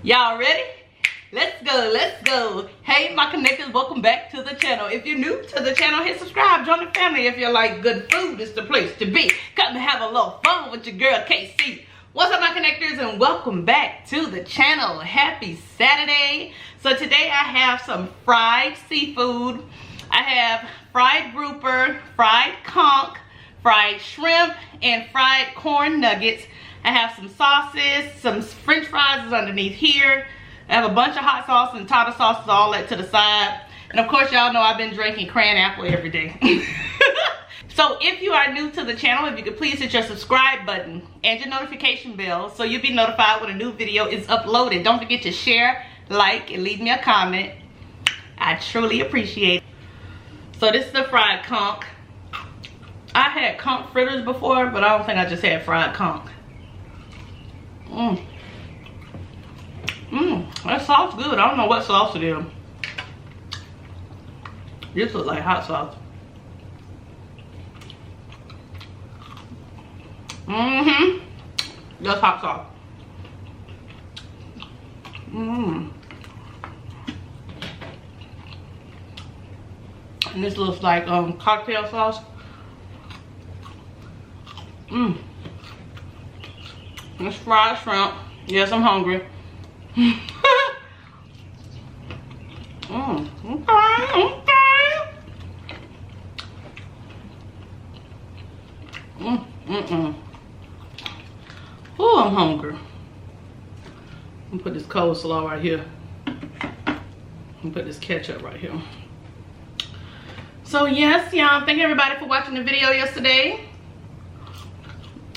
Y'all ready? Let's go, let's go. Hey, my connectors, welcome back to the channel. If you're new to the channel, hit subscribe, join the family. If you like good food, it's the place to be. Come to have a little fun with your girl, KC. What's up, my connectors, and welcome back to the channel. Happy Saturday. So today I have some fried seafood. I have fried grouper, fried conch, fried shrimp, and fried corn nuggets. I have some sauces, some french fries is underneath here. I have a bunch of hot sauce and tartar sauces, all that to the side. And of course, y'all know I've been drinking cran apple every day. So if you are new to the channel, if you could please hit your subscribe button and your notification bell so you'll be notified when a new video is uploaded. Don't forget to share, like, and leave me a comment. I truly appreciate it. So this is the fried conch. I had conch fritters before, but I don't think I just had fried conch. That sauce good. I don't know what sauce it is. This looks like hot sauce. That's hot sauce. And this looks like cocktail sauce. This fried shrimp. Yes, I'm hungry. Oh, I'm hungry. I'm gonna put this coleslaw right here. I'm put this ketchup right here. So yes, y'all, thank everybody for watching the video yesterday.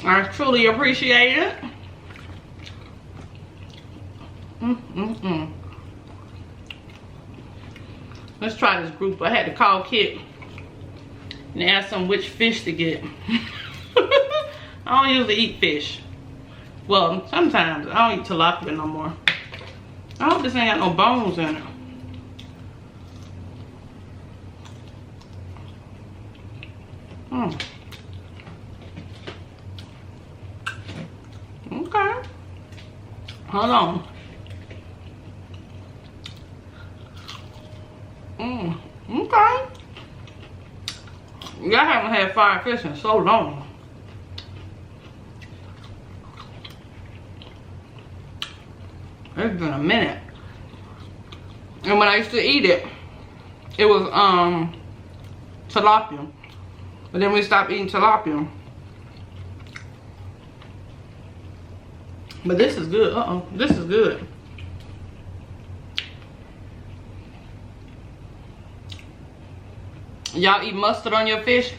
I truly appreciate it. Let's try this group. I had to call Kit and ask him which fish to get. I don't usually eat fish. Well, sometimes. I don't eat tilapia no more. I hope this ain't got no bones in it. Okay. Hold on. Okay. Y'all haven't had fried fish in so long. It's been a minute. And when I used to eat it, it was tilapia. But then we stopped eating tilapia. But this is good. This is good. Y'all eat mustard on your fish?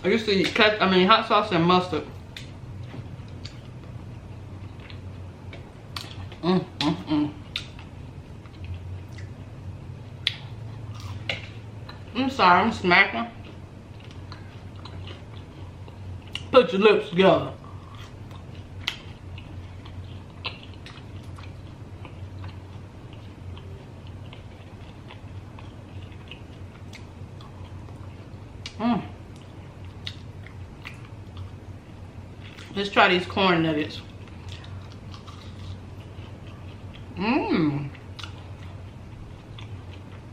I used to eat hot sauce and mustard. I'm sorry, I'm smacking. Put your lips together. Let's try these corn nuggets.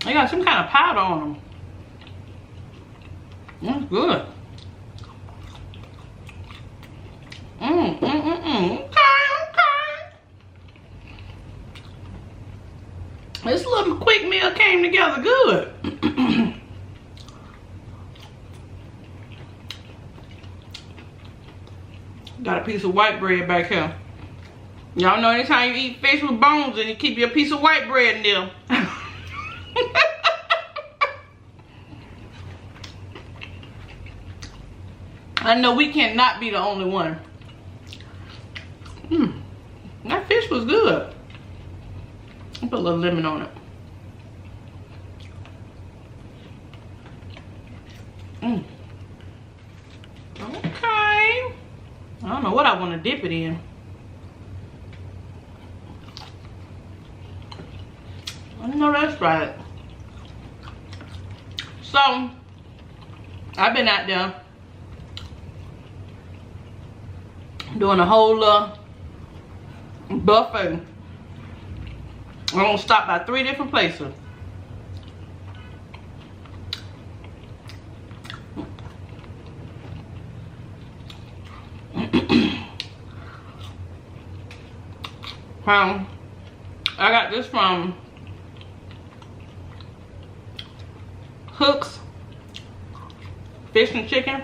They got some kind of powder on them. That's good. Okay. This little quick meal came together good. Got a piece of white bread back here. Y'all know anytime you eat fish with bones and you keep your piece of white bread in there. I know we cannot be the only one. That fish was good. I'll put a little lemon on it. Okay. I don't know what I want to dip it in. I know that's right. So, I've been out there doing a whole buffet. I'm gonna stop by 3 different places. I got this from Hooks Fish and Chicken.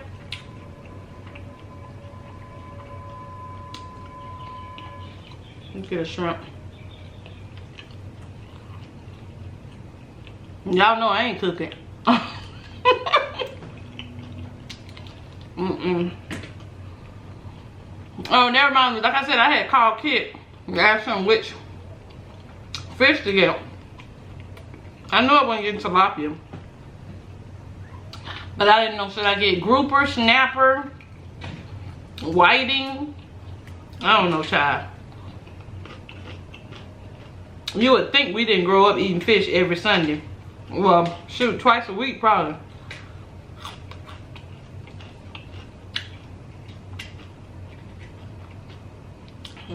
Let's get a shrimp. Y'all know I ain't cooking. Oh, never mind. Like I said, I had called Kit to ask him which fish to get. I knew I wasn't getting tilapia, but I didn't know, should I get grouper, snapper, whiting? I don't know, child. You would think we didn't grow up eating fish every Sunday. Well, shoot, twice a week probably.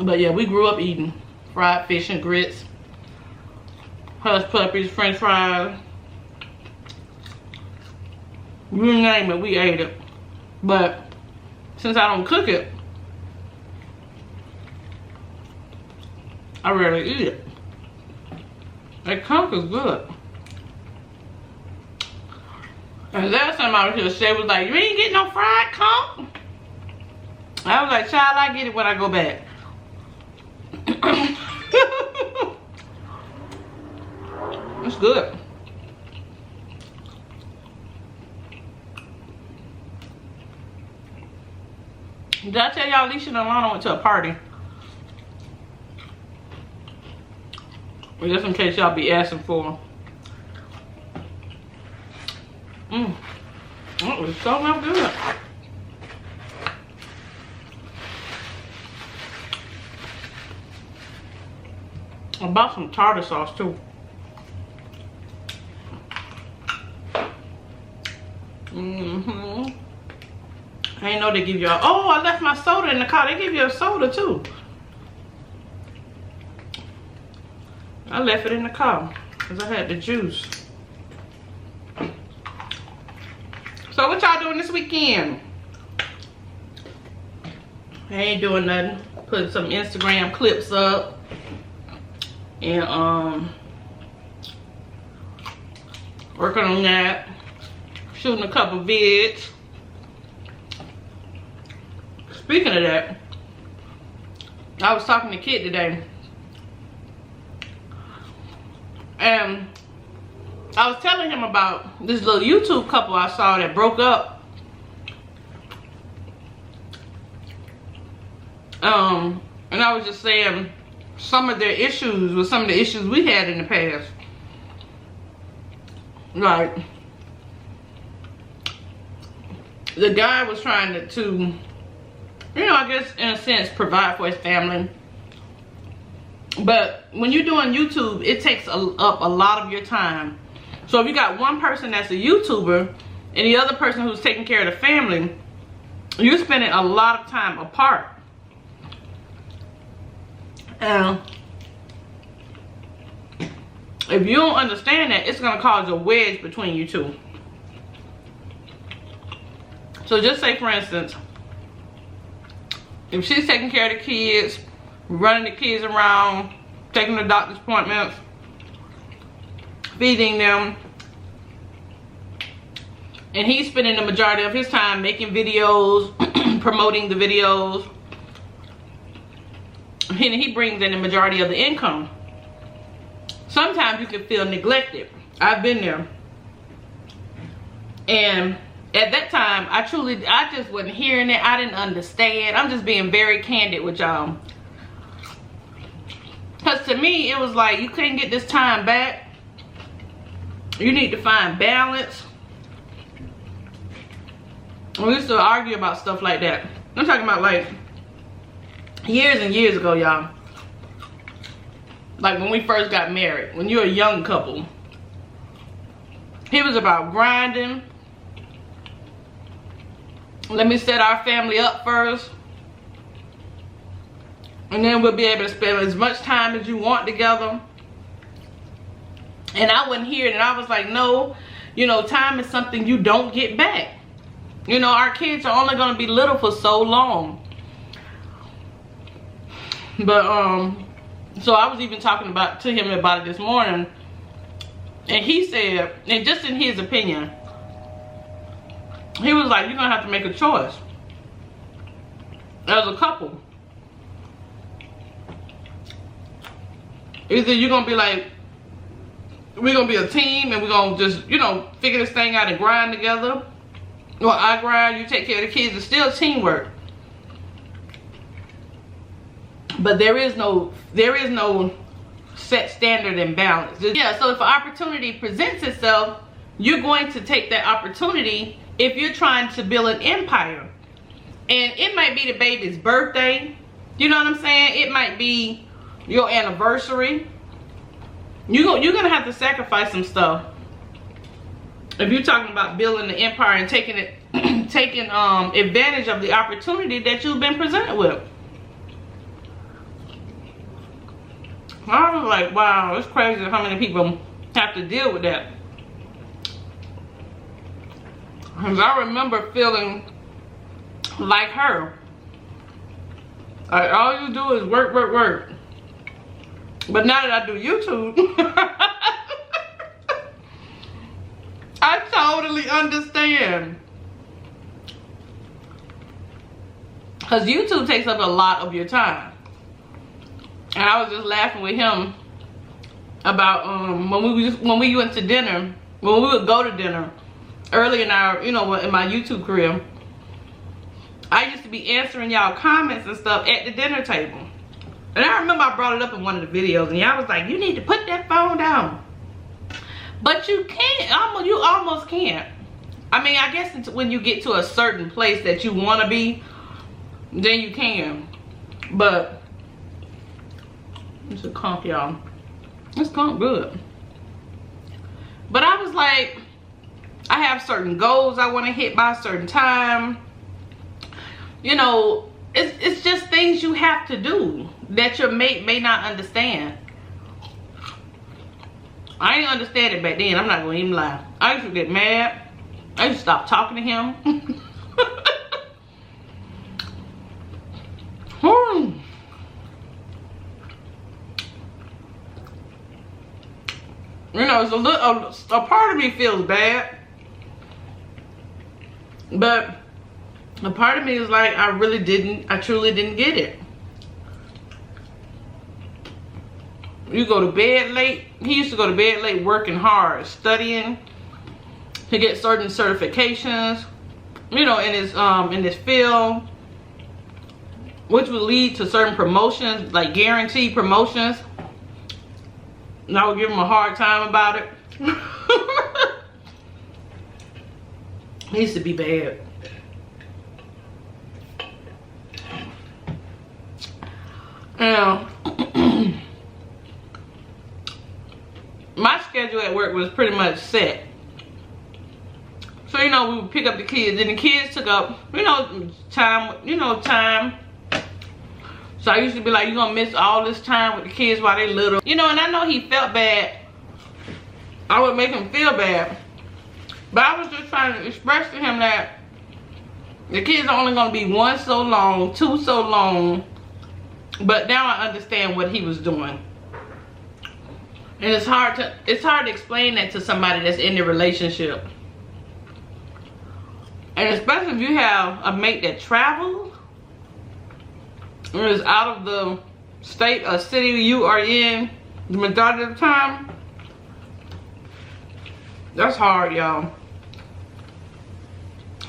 But yeah, we grew up eating fried fish and grits, hush puppies, french fries. You name it, we ate it. But since I don't cook it, I rarely eat it. That conch is good. And last time I was here, Shay was like, you ain't getting no fried conch? I was like, child, I get it when I go back. It's good. Did I tell y'all Alicia and Alana went to a party? Well, just in case y'all be asking for. It was so much good. I bought some tartar sauce too. I didn't know they give you a, oh, I left my soda in the car. They give you a soda too. I left it in the car because I had the juice. So what y'all doing this weekend? I ain't doing nothing. Putting some Instagram clips up. And working on that. Shooting a couple vids. Speaking of that, I was talking to Kid today. And I was telling him about this little YouTube couple I saw that broke up. And I was just saying some of their issues with some of the issues we had in the past. Like, the guy was trying to, you know, I guess in a sense provide for his family. But when you're doing YouTube, it takes up a lot of your time. So if you got one person that's a YouTuber and the other person who's taking care of the family, you're spending a lot of time apart. And if you don't understand that, it's going to cause a wedge between you two. So just say, for instance, if she's taking care of the kids, running the kids around, taking the doctor's appointments, feeding them, and he's spending the majority of his time making videos, promoting the videos, and he brings in the majority of the income. Sometimes you can feel neglected. I've been there. And at that time, I just wasn't hearing it. I didn't understand. I'm just being very candid with y'all. Because to me, it was like, you couldn't get this time back. You need to find balance. We used to argue about stuff like that. I'm talking about like years and years ago, y'all. Like when we first got married, when you're a young couple. He was about grinding. Let me set our family up first. And then we'll be able to spend as much time as you want together. And I wouldn't hear it, and I was like, no, you know, time is something you don't get back. You know, our kids are only going to be little for so long. But so I was even talking to him about it this morning, and he said, and just in his opinion, he was like, you're gonna have to make a choice as a couple. Either you're gonna be like, we're gonna be a team and we're gonna just, you know, figure this thing out and grind together, or I grind, you take care of the kids. It's still teamwork. But there is no set standard and balance. Yeah, so if an opportunity presents itself, you're going to take that opportunity if you're trying to build an empire. And it might be the baby's birthday. You know what I'm saying? It might be your anniversary. You're going to have to sacrifice some stuff. If you're talking about building the empire and taking advantage of the opportunity that you've been presented with. I was like, wow, it's crazy how many people have to deal with that. Because I remember feeling like her. Like, all you do is work, work, work. But now that I do YouTube, I totally understand. Because YouTube takes up a lot of your time. And I was just laughing with him about when we went to dinner, when we would go to dinner early in our, you know, in my YouTube career. I used to be answering y'all comments and stuff at the dinner table. And I remember I brought it up in one of the videos, and y'all was like, you need to put that phone down. But you can't, you almost can't. I mean, I guess it's when you get to a certain place that you want to be, then you can. But it's a conch, y'all. It's conch good. But I was like, I have certain goals I want to hit by a certain time. You know, it's just things you have to do that your mate may not understand. I didn't understand it back then. I'm not going to even lie. I used to get mad. I used to stop talking to him. You know, it's a part of me feels bad, but a part of me is like, I truly didn't get it. You go to bed late. He used to go to bed late working hard, studying to get certain certifications, you know, in this field, which would lead to certain promotions, like guaranteed promotions. And I would give him a hard time about it. It used to be bad. Now, my schedule at work was pretty much set. So, you know, we would pick up the kids, and the kids took up, time. So I used to be like, you're gonna miss all this time with the kids while they little. You know, and I know he felt bad. I would make him feel bad. But I was just trying to express to him that the kids are only gonna be 1 so long, 2 so long. But now I understand what he was doing. And it's hard to explain that to somebody that's in the relationship. And especially if you have a mate that travels or is out of the state or city you are in the majority of the time. That's hard, y'all.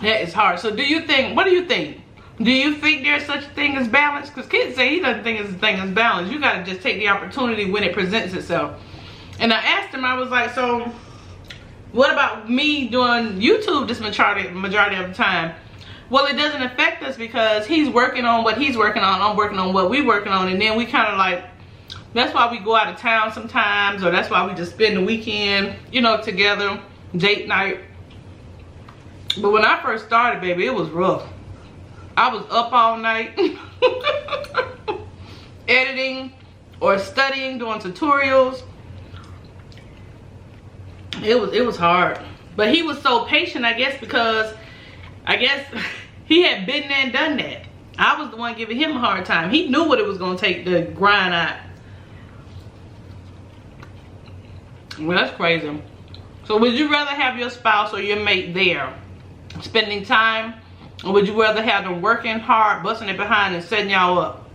That is hard. So what do you think? Do you think there's such a thing as balance? Because kids say he doesn't think there's a thing as balance. You got to just take the opportunity when it presents itself. And I asked him, I was like, so what about me doing YouTube this majority of the time? Well, it doesn't affect us because he's working on what he's working on. I'm working on what we're working on. And then we kind of like, that's why we go out of town sometimes. Or that's why we just spend the weekend, you know, together. Date night. But when I first started, baby, it was rough. I was up all night. editing or studying, doing tutorials. It was hard. But he was so patient, I guess, because he had been there and done that. I was the one giving him a hard time. He knew what it was going to take to grind out. Well, that's crazy. So would you rather have your spouse or your mate there spending time, or would you rather have them working hard, busting it behind, and setting y'all up?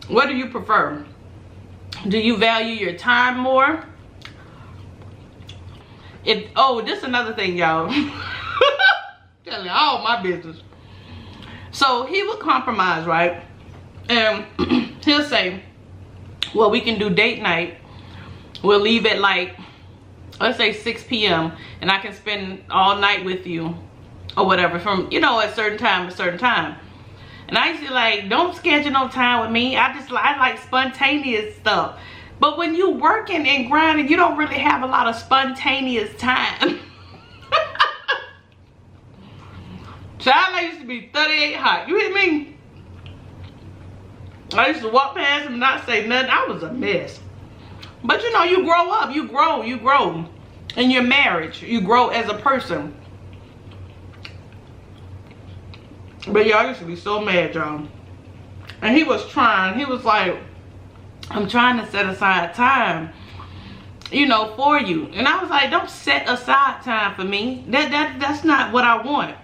What do you prefer? Do you value your time more? Oh, this is another thing, y'all. Telling all my business. So he would compromise, right? And he'll say, well, we can do date night. We'll leave at like, let's say 6 p.m. and I can spend all night with you or whatever from, you know, at certain time to certain time. And I used to like, don't schedule no time with me. I like spontaneous stuff. But when you working and grinding, you don't really have a lot of spontaneous time. Child, I used to be 38 hot. You hear me? I used to walk past him and not say nothing. I was a mess. But you know, you grow up, you grow in your marriage, you grow as a person. But y'all used to be so mad, y'all. And he was like, I'm trying to set aside time, you know, for you. And I was like, don't set aside time for me. That's not what I want.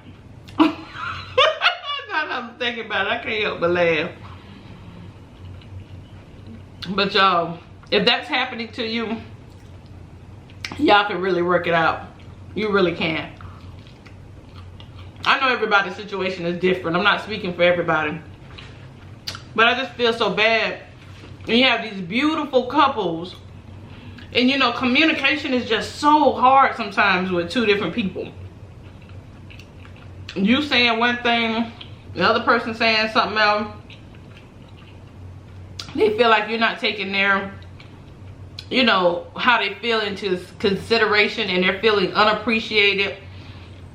I'm thinking about it, I can't help but laugh. But y'all, if that's happening to you, y'all can really work it out. You really can. I know everybody's situation is different. I'm not speaking for everybody. But I just feel so bad. And you have these beautiful couples. And you know, communication is just so hard sometimes with two different people. You saying one thing, the other person saying something else. They feel like you're not taking their, you know, how they feel into consideration, and they're feeling unappreciated.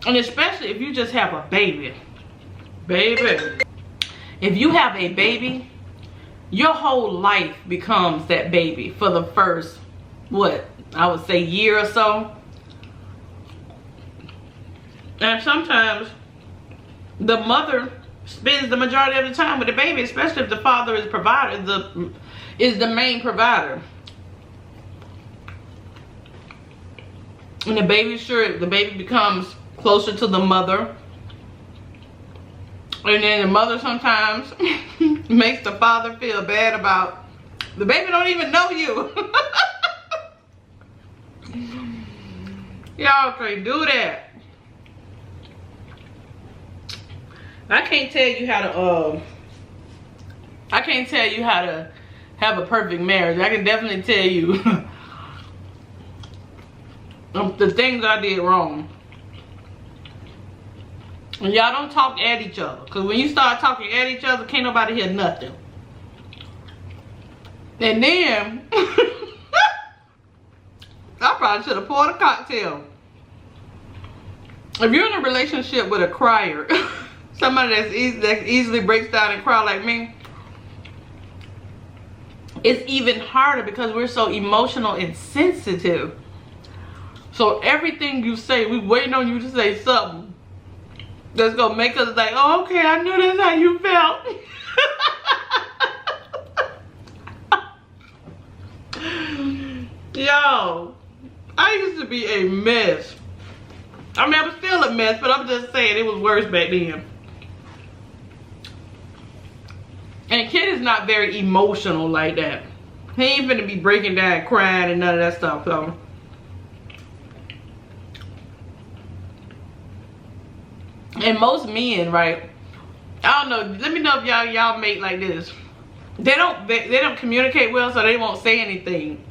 And especially if you just have a baby. Baby. If you have a baby, your whole life becomes that baby for the first, what, I would say year or so. And sometimes the mother spends the majority of the time with the baby, especially if the father is the main provider. And the baby becomes closer to the mother. And then the mother sometimes makes the father feel bad about the baby don't even know you. Y'all can't do that. I can't tell you how to have a perfect marriage. I can definitely tell you the things I did wrong. And y'all don't talk at each other. Because when you start talking at each other, can't nobody hear nothing. And then, I probably should have poured a cocktail. If you're in a relationship with a crier, somebody that easily breaks down and cry like me, it's even harder because we're so emotional and sensitive. So everything you say, we waiting on you to say something that's gonna make us like, oh, okay, I knew that's how you felt. Yo, I used to be a mess. I mean, I'm still a mess, but I'm just saying it was worse back then. And Kid is not very emotional like that. He ain't finna be breaking down, crying, and none of that stuff, so. And most men, right? I don't know. Let me know if y'all make like this. They don't communicate well, so they won't say anything.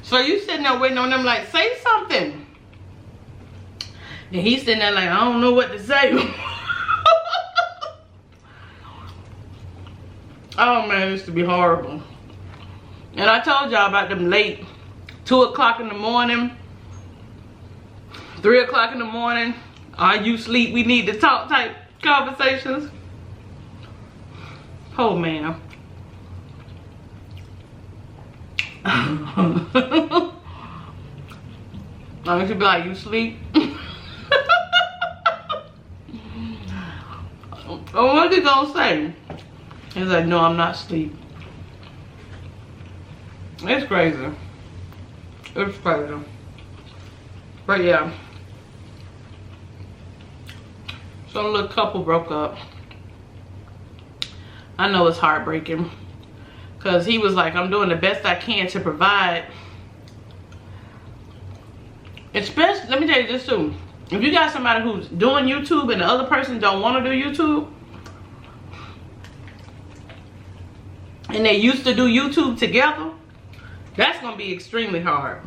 So you sitting there waiting on them like, say something. And he's sitting there like, I don't know what to say. Oh man, it used to be horrible. And I told y'all about them late 2 o'clock in the morning, 3 o'clock in the morning. Are you sleep? We need to talk type conversations. Oh man. I want you to be like, you sleep? Oh, what you gonna say? He's like, no, I'm not asleep. It's crazy. It's crazy. But yeah. So a little couple broke up. I know it's heartbreaking. Because he was like, I'm doing the best I can to provide. Especially, let me tell you this too. If you got somebody who's doing YouTube and the other person don't want to do YouTube, and they used to do YouTube together, that's going to be extremely hard.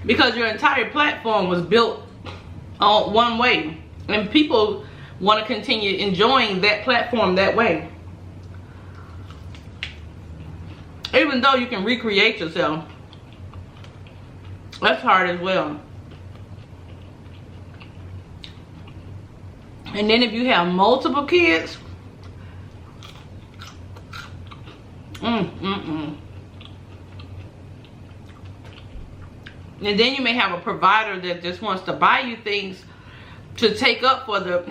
Because your entire platform was built on one way. And people want to continue enjoying that platform that way. Even though you can recreate yourself, that's hard as well. And then if you have multiple kids, and then you may have a provider that just wants to buy you things to take up for the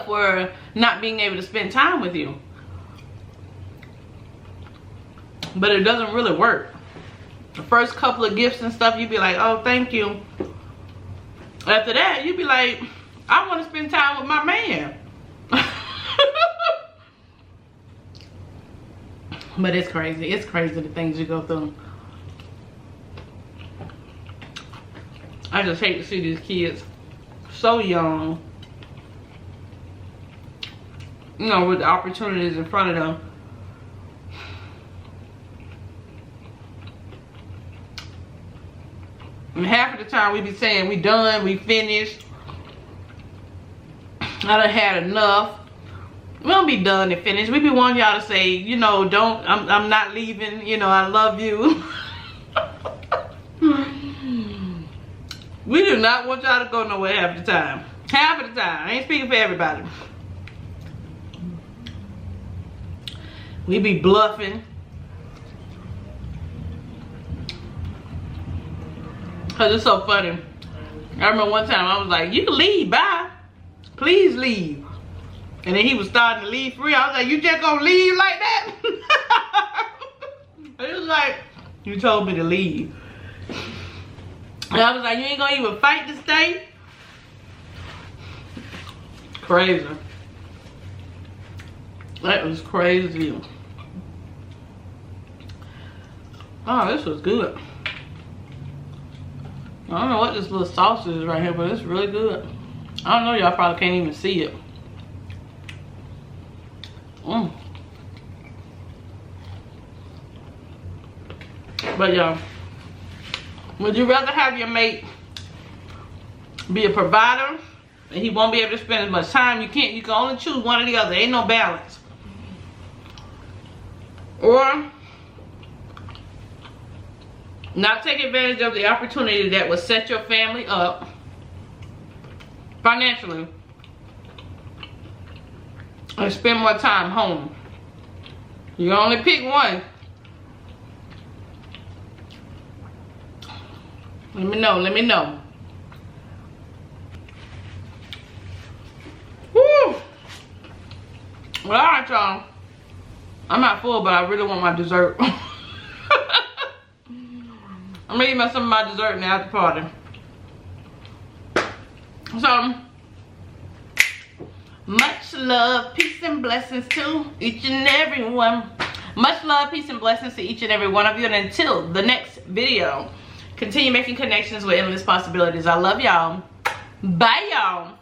for not being able to spend time with you. But it doesn't really work. The first couple of gifts and stuff, you'd be like, oh, thank you. After that, you'd be like, I want to spend time with my man. But it's crazy. It's crazy the things you go through. I just hate to see these kids so young, you know, with the opportunities in front of them. And half of the time we be saying we done, we finished, I done had enough. We don't be done and finished. We be wanting y'all to say, you know, don't, I'm not leaving, you know, I love you. We do not want y'all to go nowhere half the time. Half of the time. I ain't speaking for everybody. We be bluffing. Cause it's so funny. I remember one time I was like, you can leave, bye. Please leave. And then he was starting to leave free. I was like, you just gonna leave like that? He was like, you told me to leave. And I was like, you ain't gonna even fight to stay? Crazy. That was crazy. Oh, this was good. I don't know what this little sauce is right here, but it's really good. I don't know, y'all probably can't even see it. But y'all, would you rather have your mate be a provider and he won't be able to spend as much time? You can only choose one or the other. Ain't no balance. Or not take advantage of the opportunity that will set your family up financially and spend more time home. You only pick one. Let me know, let me know. Woo! Well, alright, y'all. I'm not full, but I really want my dessert. I'm gonna eat some of my dessert now at the party. So, much love, peace, and blessings to each and every one. Much love, peace, and blessings to each and every one of you. And until the next video, continue making connections with endless possibilities. I love y'all. Bye, y'all.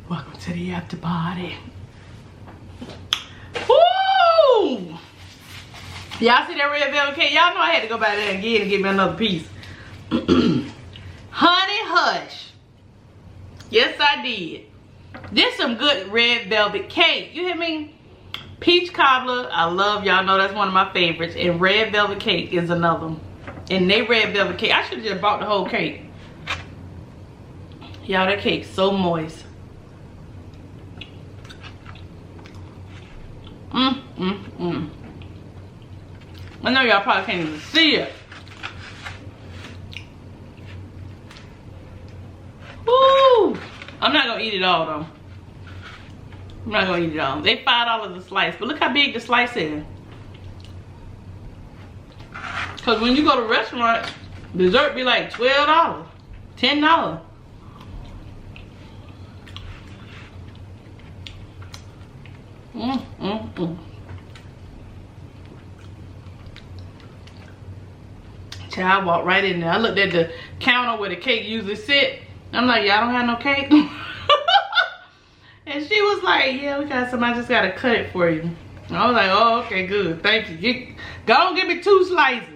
Welcome to the after party. Woo! Y'all see that red velvet cake? Y'all know I had to go back there again and get me another piece. Honey Hush. Yes, I did. This some good red velvet cake. You hear me? Peach cobbler, I love, y'all know that's one of my favorites. And red velvet cake is another one. And they red velvet cake. I should have just bought the whole cake. Y'all, that cake's so moist. I know y'all probably can't even see it. Woo! I'm not gonna eat it all though. I'm not gonna eat it all. They $5 a slice, but look how big the slice is. Cause when you go to restaurants, dessert be like $12, $10. Child, I walked right in there. I looked at the counter where the cake usually sit. I'm like, y'all don't have no cake? And she was like, yeah, we got some. I just gotta cut it for you. And I was like, oh, okay, good. Thank you. Go on, give me 2 slices.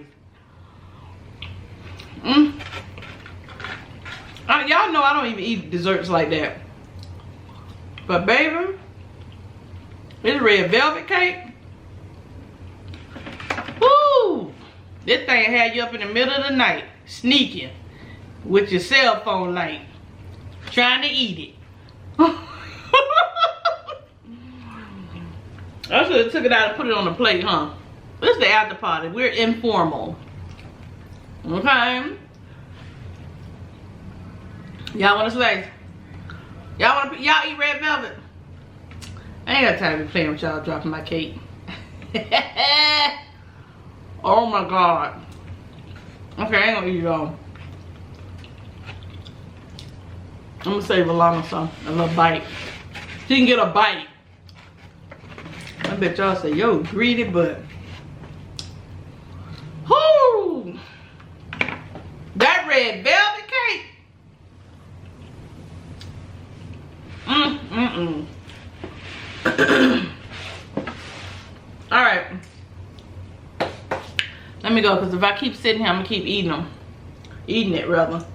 Y'all know I don't even eat desserts like that. But baby, this red velvet cake. Woo! This thing had you up in the middle of the night, sneaking with your cell phone light, trying to eat it. I should have took it out and put it on the plate, huh? This is the after party. We're informal. Okay. Y'all want a slice? Y'all eat red velvet? I ain't got time to be playing with y'all dropping my cake. Oh my God. Okay, I ain't gonna eat it all. I'm gonna save Alana some, a little bite. She can get a bite. I bet y'all say, yo, greedy, but whoo! That red velvet cake. All right. Let me go, because if I keep sitting here, I'm gonna keep eating them. Eating it, rather.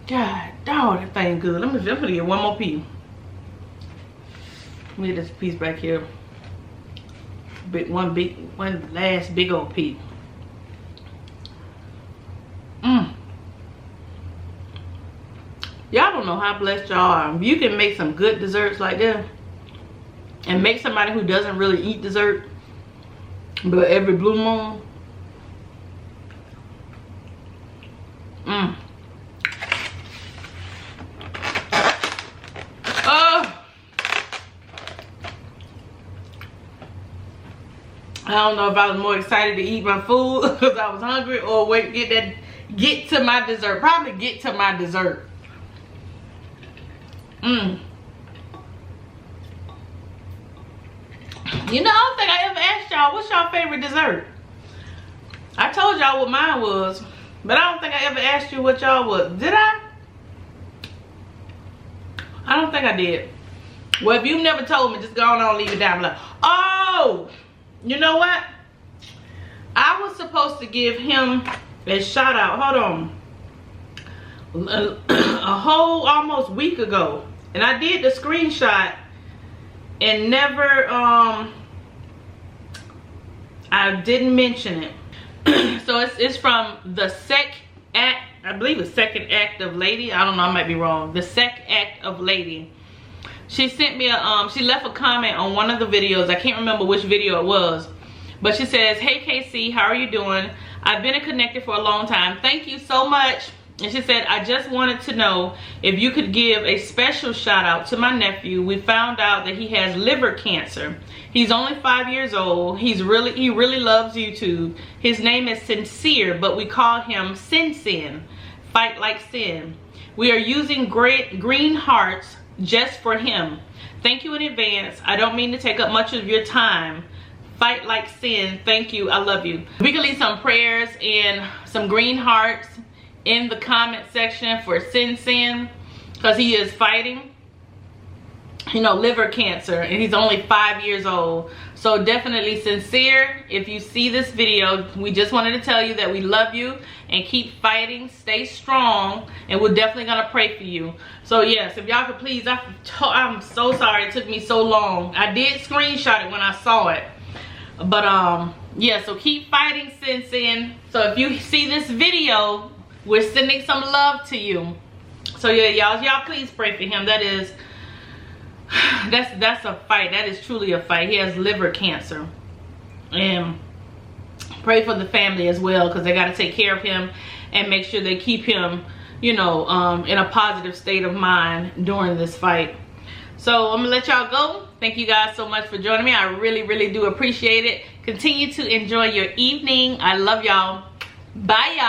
God, dog, that thing good. Let me definitely get one more piece. Let me get this piece back here. One last big old piece. Y'all don't know how blessed y'all are. You can make some good desserts like that. And make somebody who doesn't really eat dessert, but every blue moon. I don't know if I was more excited to eat my food because I was hungry, or wait, get to my dessert. Probably get to my dessert. You know, I don't think I ever asked y'all, what's y'all favorite dessert? I told y'all what mine was, but I don't think I ever asked you what y'all was. Did I? I don't think I did. Well, if you've never told me, just go on and leave it down below. Oh, you know what? I was supposed to give him a shout out. Hold on. A whole almost week ago. And I did the screenshot and never, I didn't mention it. So it's from the Sec Act, I believe it's Second Act of Lady. I don't know, I might be wrong. The Sec Act of Lady. She sent me a, she left a comment on one of the videos. I can't remember which video it was. But she says, hey KC, how are you doing? I've been connected for a long time. Thank you so much. And she said, I just wanted to know if you could give a special shout out to my nephew. We found out that he has liver cancer. He's only 5 years old. He really loves YouTube. His name is Sincere, but we call him Sin Sin. Fight like sin. We are using green hearts just for him. Thank you in advance. I don't mean to take up much of your time. Fight like sin. Thank you. I love you. We can leave some prayers and some green hearts in the comment section for Sin Sin, because he is fighting, you know, liver cancer, and he's only 5 years old. So definitely, Sincere, if you see this video, we just wanted to tell you that we love you and keep fighting, stay strong, and we're definitely gonna pray for you. So yes, if y'all could please, I'm so sorry it took me so long. I did screenshot it when I saw it, but yeah, so keep fighting, Sin Sin. So if you see this video, we're sending some love to you. So yeah, y'all please pray for him. That that's a fight. That is truly a fight. He has liver cancer. And pray for the family as well, because they got to take care of him and make sure they keep him, you know, in a positive state of mind during this fight. So I'm gonna let y'all go. Thank you guys so much for joining me. I really do appreciate it. Continue to enjoy your evening. I love y'all. Bye, y'all.